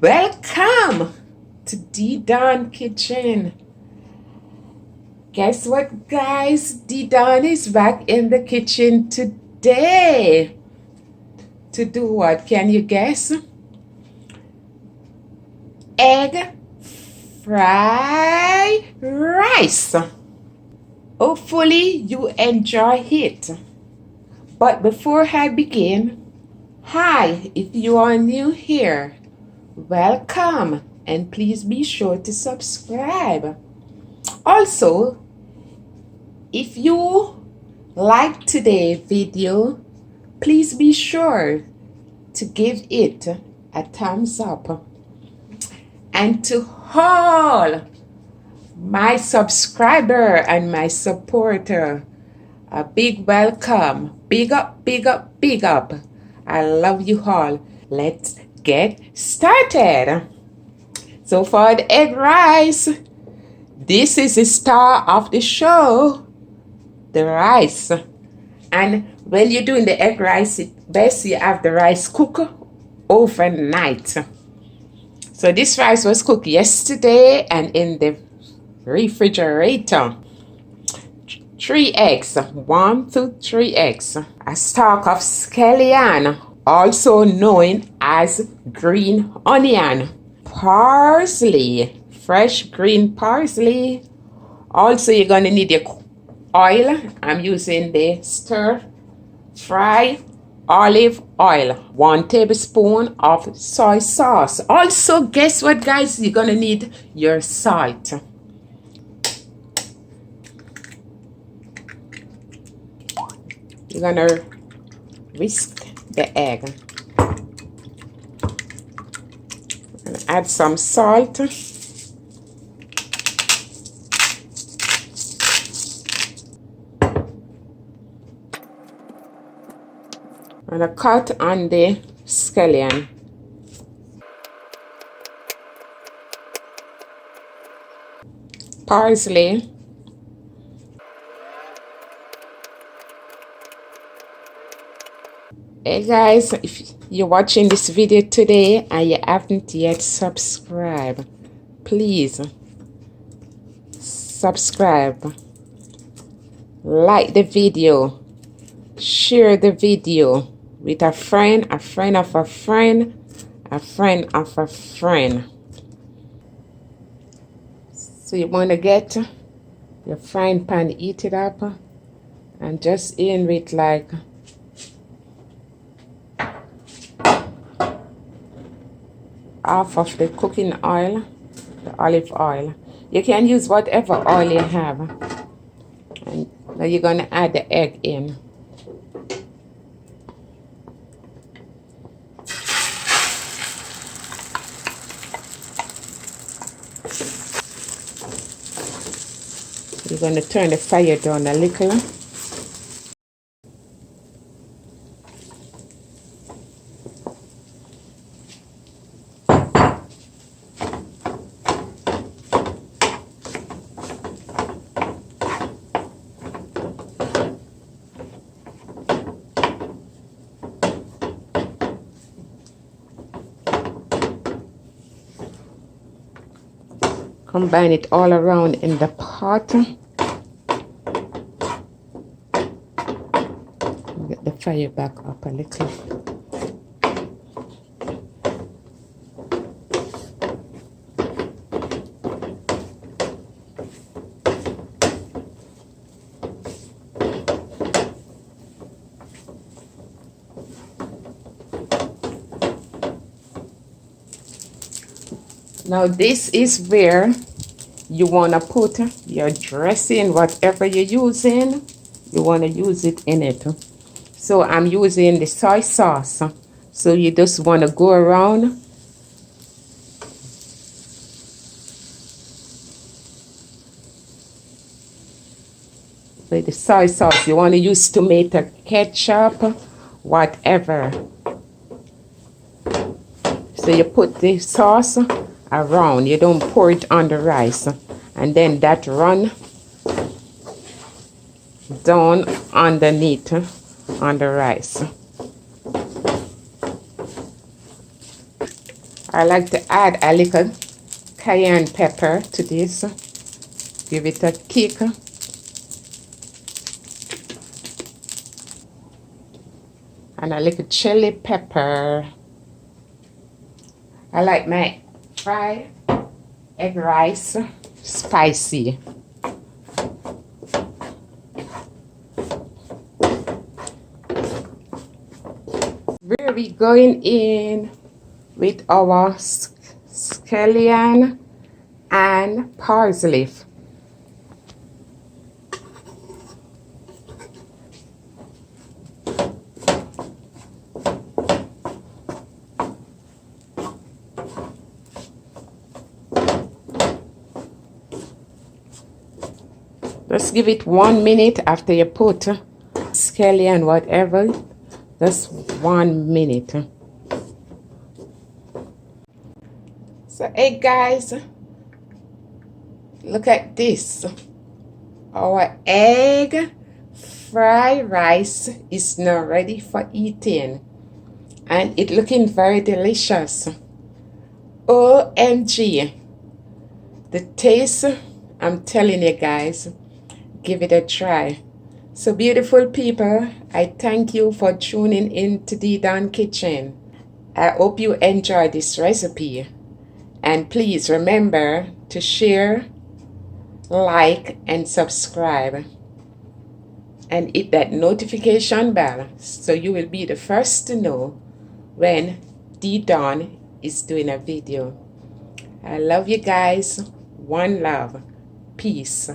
Welcome to D Don Kitchen. Guess what, guys? D Don is back in the kitchen today. To do what? Can you guess? Egg fried rice. Hopefully you enjoy it. But before I begin, hi, if you are new here, welcome, and please be sure to subscribe. Also, if you like today's video, please be sure to give it a thumbs up. And to all my subscriber and my supporter, a big welcome. Big up, big up, big up. I love you all. Let's get started. So for the egg rice, this is the star of the show, the rice. And when you're doing the egg rice, it's best you have the rice cook overnight. So this rice was cooked yesterday and in the refrigerator. 3 eggs, 1 to 3 eggs. A stalk of scallion, also known as green onion. Parsley, fresh green parsley. Also, you're going to need your oil. I'm using the stir fry olive oil. 1 tablespoon of soy sauce. Also, guess what, guys? You're going to need your salt. You're going to whisk the egg. And add some salt. And a cut on the scallion. Parsley. Hey guys, if you're watching this video today and you haven't yet subscribed, please subscribe, like the video, share the video with a friend of a friend, a friend of a friend. So you want to get your frying pan, heat it up, and just in with like half of the cooking oil, the olive oil. You can use whatever oil you have. And now you're going to add the egg in. You're going to turn the fire down a little. Combine it all around in the pot. Get the fire back up a little. Now this is where you want to put your dressing, whatever you're using, you want to use it in it. So I'm using the soy sauce. So you just want to go around with the soy sauce. You want to use tomato ketchup, whatever. So you put the sauce around, you don't pour it on the rice, and then that run down underneath on the rice. I like to add a little cayenne pepper to this. Give it a kick. And a little chili pepper. I like my fried egg rice spicy. Where we going in with our scallion and parsley. Just give it 1 minute after you put scallion, whatever. Just 1 minute. So, hey guys, look at this. Our egg fried rice is now ready for eating. And it looking very delicious. OMG. The taste, I'm telling you guys, give it a try. So beautiful people, I thank you for tuning in to D Don Kitchen. I hope you enjoy this recipe. And please remember to share, like, and subscribe. And hit that notification bell so you will be the first to know when D Don is doing a video. I love you guys. One love. Peace.